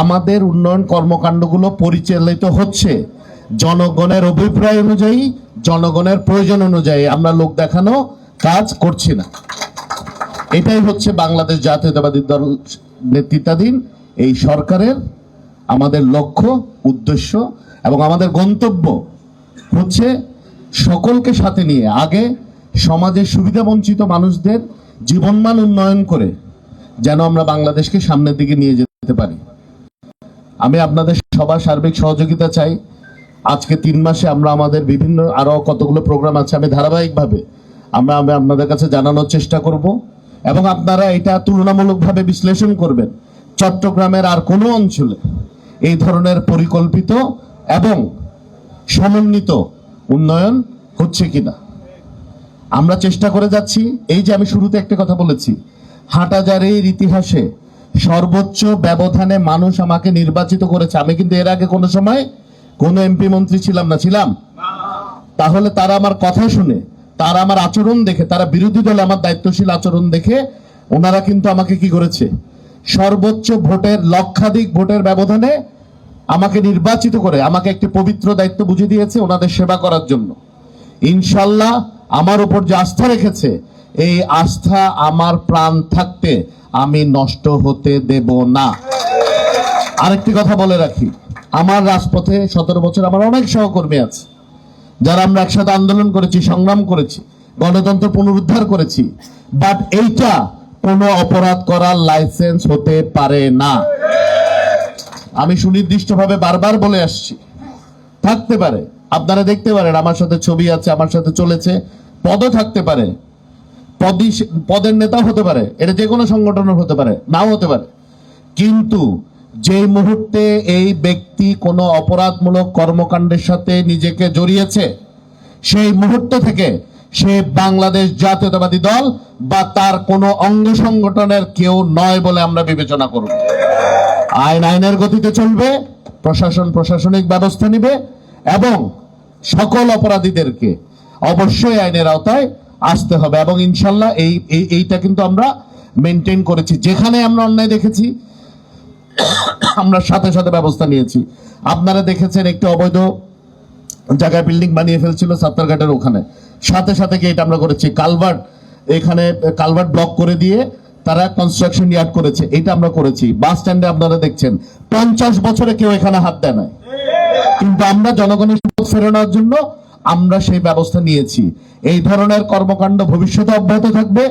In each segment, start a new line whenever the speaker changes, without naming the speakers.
আমাদের উন্নয়ন কর্মকাণ্ডগুলো পরিচালিত হচ্ছে জনগণের অভিপ্রায় অনুযায়ী, জনগণের প্রয়োজন অনুযায়ী। আমরা লোক দেখানো কাজ করছি না। এটাই হচ্ছে বাংলাদেশ জাতীয়তাবাদী দল নেতৃত্বাধীন এই সরকারের আমাদের লক্ষ্য, উদ্দেশ্য এবং আমাদের গন্তব্য হচ্ছে সকলকে সাথে নিয়ে আগে সমাজের সুবিধাবঞ্চিত মানুষদের জীবনমান উন্নয়ন করে যেন আমরা বাংলাদেশকে সামনের দিকে নিয়ে যেতে পারি। আমি আপনাদের সবার সার্বিক সহযোগিতা চাই। আজকে 3 মাসে আমরা আমাদের বিভিন্ন আরো কতগুলো প্রোগ্রাম আছে, আমি ধারাবাহিকভাবে আমরা আপনাদের কাছে জানানোর চেষ্টা করব এবং আপনারা এটা তুলনামূলকভাবে বিশ্লেষণ করবেন চট্টগ্রামের আর কোনো অঞ্চলে এই ধরনের পরিকল্পিত এবং সমন্বিত উন্নয়ন হচ্ছে কিনা। আমরা চেষ্টা করে যাচ্ছি। এই যে আমি শুরুতে একটা কথা বলেছি, হাটহাজারীর ইতিহাসে সর্বোচ্চ ব্যবধানে মানুষ আমাকে নির্বাচিত করেছে। আমি কিন্তু এর আগে কোনো সময় কোনো এমপি মন্ত্রী ছিলাম না, ছিলাম? তাহলে তারা আমার কথা শুনে, তারা আমার আচরণ দেখে, তারা বিরোধী দলে আমার দায়িত্বশীল আচরণ দেখে ওনারা কিন্তু আমাকে কি করেছে, সর্বোচ্চ ভোটের লক্ষাধিক ভোটের ব্যবধানে আমাকে নির্বাচিত করে আমাকে একটি পবিত্র দায়িত্ব বুঝিয়ে দিয়েছে ওনাদের সেবা করার জন্য। ইনশাল্লাহ আমার উপর যে আস্থা রেখেছে, এই আস্থা আমার প্রাণ থাকতে আমি নষ্ট হতে দেব না। আরেকটি কথা বলে রাখি, আমার রাজপথে 17 বছর আমার অনেক সহকর্মী আছে যারা আমরা একসাথে আন্দোলন করেছি, সংগ্রাম করেছি, গণতন্ত্র পুনরুদ্ধার করেছি। বাট এইটা কোনো অপরাধ করার লাইসেন্স হতে পারে না। আমি সুনির্দিষ্টভাবে বারবার বলে আসছি। থাকতে পারে, আপনারা দেখতে পারেন আমার সাথে ছবি আছে, আমার সাথে চলেছে, পদও থাকতে পারে, পদের নেতা হতে পারে, এটা যে কোনো সংগঠনের হতে পারে, নাও হতে পারে। কিন্তু যে মুহূর্তে এই ব্যক্তি কোনো অপরাধমূলক কর্মকাণ্ডের সাথে নিজেকে জড়িয়েছে, সেই মুহূর্ত থেকে সে বাংলাদেশ জাতীয়তাবাদী দল বা তার কোনো অঙ্গ সংগঠনের কেউ নয় বলে আমরা বিবেচনা করব। আইন আইনের গতিতে চলবে, প্রশাসন প্রশাসনিক ব্যবস্থা নিবে এবং সকল অপরাধীদেরকে অবশ্যই আইনের আওতায় আসতে হবে। এবং ইনশাল্লাহ এইটা কিন্তু আমরা মেনটেন করেছি। যেখানে আমরা অন্যায় দেখেছি আমরা সাথে সাথে ব্যবস্থা নিয়েছি। আপনারা দেখেছেন একটি অবৈধ জায়গায় বিল্ডিং বানিয়ে ফেলছিল সাত্তারঘাটের ওখানে, সাথে সাথে কি এটা আমরা করেছি। কালভার্ট, এখানে কালভার্ট ব্লক করে দিয়ে তারা কনস্ট্রাকশন ইয়ার্ড করেছে, এটা আমরা করেছি। বাস স্ট্যান্ডে আপনারা দেখছেন 50 বছরে কেউ এখানে হাত দেয় না, কিন্তু আমরা জনগণের সম্পদ ফেরানোর জন্য আমরা সেই ব্যবস্থা নিয়েছি। এই ধরনের কর্মকাণ্ড ভবিষ্যতে অব্যাহত থাকবে।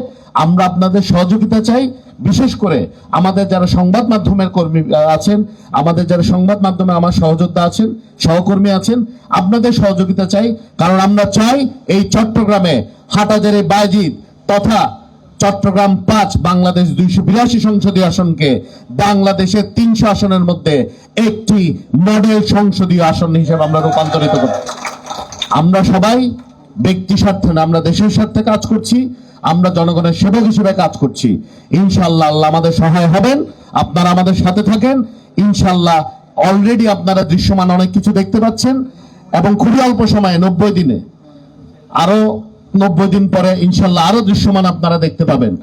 আমরা আপনাদের সহযোগিতা চাই, বিশেষ করে আমাদের যারা সংবাদ মাধ্যমের কর্মী আছেন, আমাদের যারা সংবাদ মাধ্যমে আমার সহযোদ্ধা আছেন, সহকর্মী আছেন, আপনাদের সহযোগিতা চাই। কারণ আমরা চাই এই চট্টগ্রামে হাটহাজারী বায়েজিদ তথা চট্টগ্রাম 5 বাংলাদেশ 282 সংসদীয় আসনকে বাংলাদেশের 300 আসনের মধ্যে একটি মডেল সংসদীয় আসন হিসেবে আমরা রূপান্তরিত করব। আমরা সবাই ব্যক্তি স্বার্থে না, আমরা দেশের স্বার্থে কাজ করছি, আমরা জনগণের সেবক হিসেবে কাজ করছি। ইনশাল্লাহ আল্লাহ আমাদের সহায় হবেন, আপনারা আমাদের সাথে থাকেন। ইনশাল্লাহ অলরেডি আপনারা দৃশ্যমান অনেক কিছু দেখতে পাচ্ছেন এবং খুবই অল্প সময়ে 90 দিনে, আরো 90 দিন পরে ইনশাল্লাহ আরো দৃশ্যমান আপনারা দেখতে পাবেন।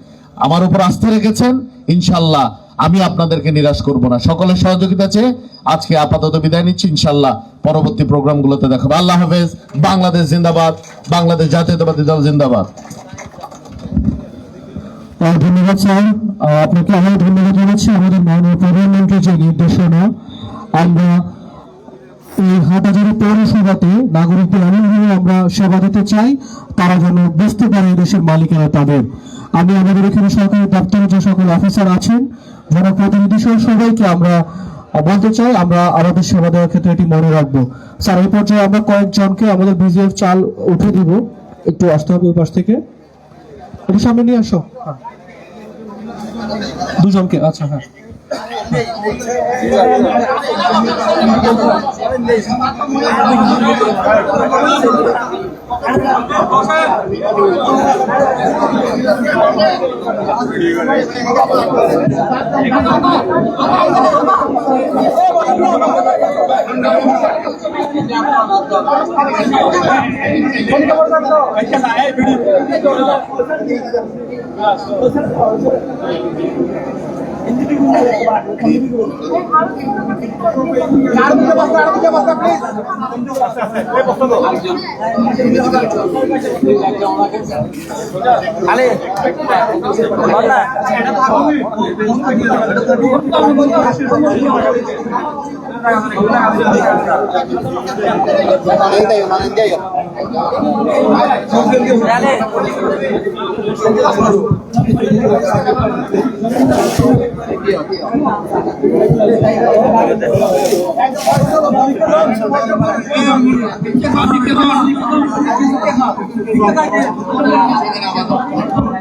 আমার উপর আস্থা রেখেছেন, ইনশাল্লাহ আমি আপনাদেরকে নিরাশ করব না। সকলের সহযোগিতা চেয়ে আজকে আপাতত বিদায় নিচ্ছি। ইনশাল্লাহ পরবর্তী প্রোগ্রামগুলোতে দেখাবো। আল্লাহ হাফেজ। বাংলাদেশ জিন্দাবাদ, বাংলাদেশ জাতীয়তাবাদী দল জিন্দাবাদ।
ধন্যবাদ স্যার, আপনাকে আবার ধন্যবাদ জানাচ্ছি। আমাদের মাননীয় প্রধানমন্ত্রীর যে নির্দেশনা, আমরা এই হাটহাজারী পৌরসভাতে নাগরিকদের এমনভাবে আমরা সেবা দিতে চাই তারা যেন বুঝতে পারে দেশের মালিকানা তাদের। আমি আমাদের এখানে সরকারি দপ্তরে যে সকল অফিসার আছেন, জনপ্রতিনিধি সহ সবাইকে আমরা বলতে চাই আমরা আমাদের সেবা দেওয়ার ক্ষেত্রে এটি মনে রাখবো। স্যার, এই পর্যায়ে আমরা কয়েকজনকে আমাদের বিজিএফ চাল উঠে দিব, একটু আসতে হবে ওই পাশ থেকে, একটু সামনে নিয়ে আসো। দুজনকে, আচ্ছা হ্যাঁ।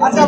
আচ্ছা